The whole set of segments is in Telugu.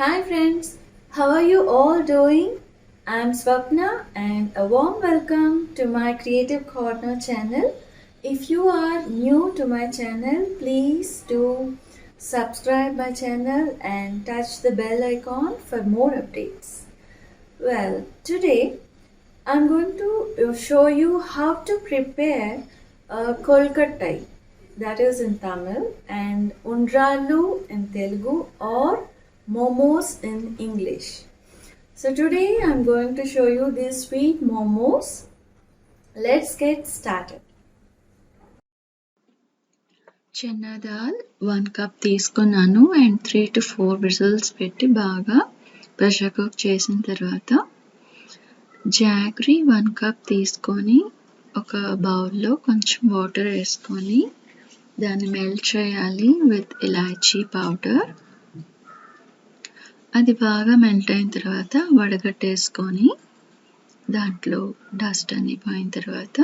Hi friends, how are you all doing? I'm Swapna and a warm welcome to my Creative Corner channel. If you are new to my channel, please do subscribe my channel and touch the bell icon for more updates. Well, today I'm going to show you how to prepare Kolukattai, that is in Tamil, and Undrallu in Telugu or Momos in English. So today I'm going to show you these sweet momos. Let's get started. Chenna dal 1 cup తీసుకున్నాను అండ్ 3 to 4 విజిల్స్ పెట్టి బాగా ప్రెషర్ కుక్ చేసిన తర్వాత జాగరీ 1 కప్ తీసుకొని ఒక బౌల్లో కొంచెం వాటర్ వేసుకొని దాన్ని మెల్ట్ చేయాలి విత్ ఇలాచీ పౌడర్. అది బాగా మెల్ట్ అయిన తర్వాత వడగట్టేసుకొని దాంట్లో డస్ట్ అన్ని పోయిన తర్వాత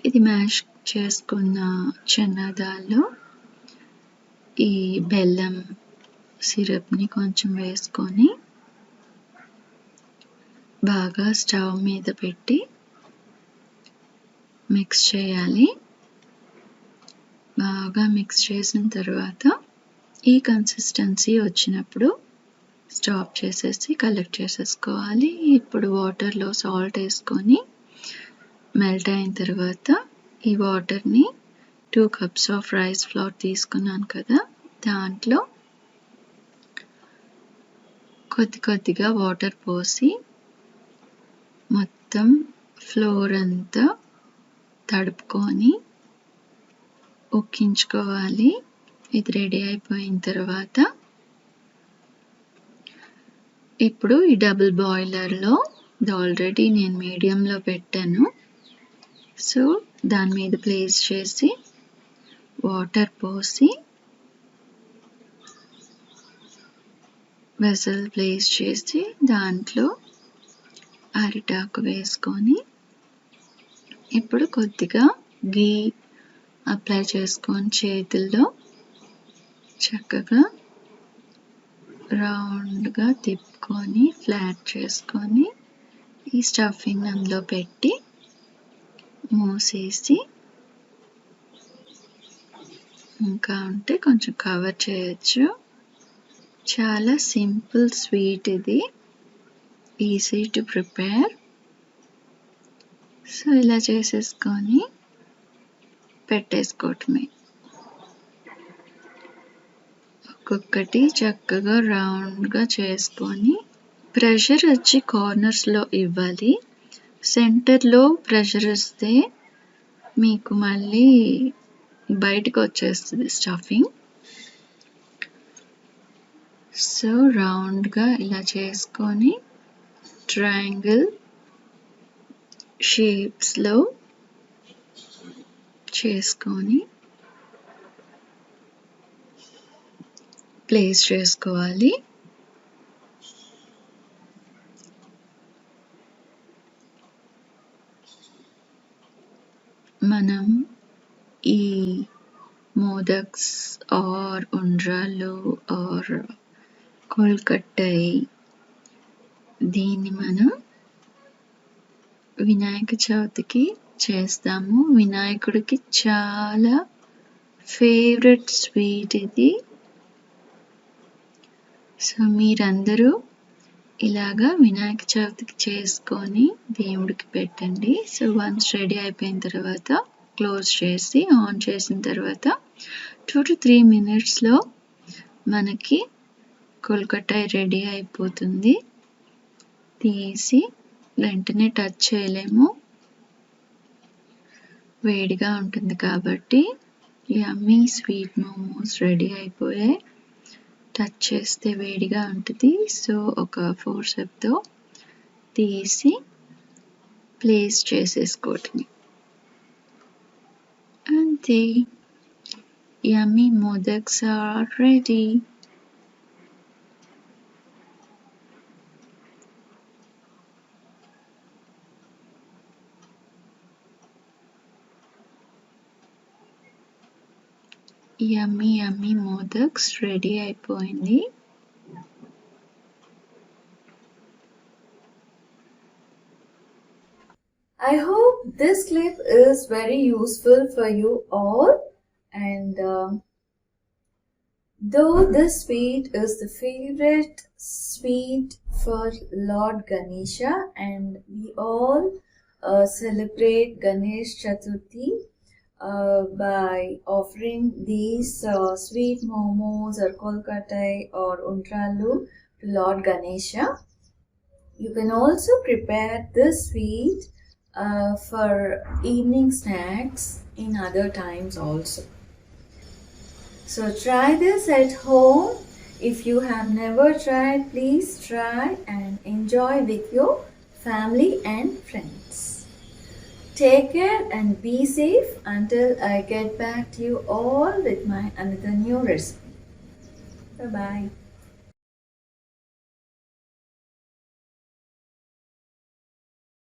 ఇది మ్యాష్ చేసుకున్న చెన్నా దాల్లో ఈ బెల్లం సిరప్ని కొంచెం వేసుకొని బాగా స్టవ్ మీద పెట్టి మిక్స్ చేయాలి. బాగా మిక్స్ చేసిన తర్వాత ఈ కన్సిస్టెన్సీ వచ్చినప్పుడు స్టాప్ చేసేసి కలెక్ట్ చేసేసుకోవాలి. ఇప్పుడు వాటర్లో సాల్ట్ వేసుకొని మెల్ట్ అయిన తర్వాత ఈ వాటర్ని 2 cups ఆఫ్ రైస్ ఫ్లోర్ తీసుకున్నాను కదా, దాంట్లో కొద్దిగా వాటర్ పోసి మొత్తం ఫ్లోర్ అంతా తడుపుకొని ఉక్కించుకోవాలి. ఇది రెడీ అయిపోయిన తర్వాత ఇప్పుడు ఈ డబుల్ బాయిలర్లో ఇది ఆల్రెడీ నేను మీడియంలో పెట్టాను. సో దాని మీద ప్లేస్ చేసి వాటర్ పోసి వెసల్ ప్లేస్ చేసి దాంట్లో అరిటాకు వేసుకొని ఇప్పుడు కొద్దిగా గీ అప్లై చేసుకొని చేతుల్లో చక్కగా రౌండ్గా తిప్పుకొని ఫ్లాట్ చేసుకొని ఈ స్టఫింగ్ అందులో పెట్టి మూసేసి ఇంకా ఉంటే కొంచెం కవర్ చేయొచ్చు. చాలా సింపుల్ స్వీట్, ఇది ఈజీ టు ప్రిపేర్. సో ఇలా చేసేసుకొని పెట్టేసుకోవటమే. ఒక్కొక్కటి చక్కగా రౌండ్గా చేసుకొని ప్రెషర్ వచ్చి కార్నర్స్లో ఇవ్వాలి. సెంటర్లో ప్రెషర్ ఇస్తే మీకు మళ్ళీ బయటకు వచ్చేస్తుంది స్టఫింగ్. సో రౌండ్గా ఇలా చేసుకొని ట్రయాంగిల్ షేప్స్లో చేసుకొని ప్లేస్ చేసుకోవాలి. మనం ఈ మోదక్స్ ఆర్ ఉండ్రాళ్ళు ఆర్ కోల్కట్టై దీన్ని మనం వినాయక చవితికి చేస్తాము. వినాయకుడికి చాలా ఫేవరెట్ స్వీట్ ఇది. సో మీరందరూ ఇలాగా వినాయక చవితికి చేసుకొని దేవుడికి పెట్టండి. సో వన్స్ రెడీ అయిపోయిన తర్వాత క్లోజ్ చేసి ఆన్ చేసిన తర్వాత 2 to 3 minutesలో మనకి కోల్కట్టై రెడీ అయిపోతుంది. తీసి వెంటనే టచ్ చేయలేము, వేడిగా ఉంటుంది కాబట్టి. యమ్మీ స్వీట్ మోమోస్ రెడీ అయిపోయాయి. టచ్ చేస్తే వేడిగా ఉంటుంది. సో ఒక ఫోర్సెప్తో తీసి ప్లేస్ చేసేసుకోవటమే. అంతే, yummy modaks are ready. Yummy modaks ready అయిపోయింది. I hope this clip is very useful for you all, and though this sweet is the favorite sweet for Lord Ganesha, and we all celebrate Ganesh Chaturthi by offering these sweet momos or Kolukattai or Undrallu to Lord Ganesha. You can also prepare this sweet for evening snacks in other times also. So try this at home. If you have never tried, please try and enjoy with your family and friends. Take care and be safe until I get back to you all with my another new recipe. Bye bye.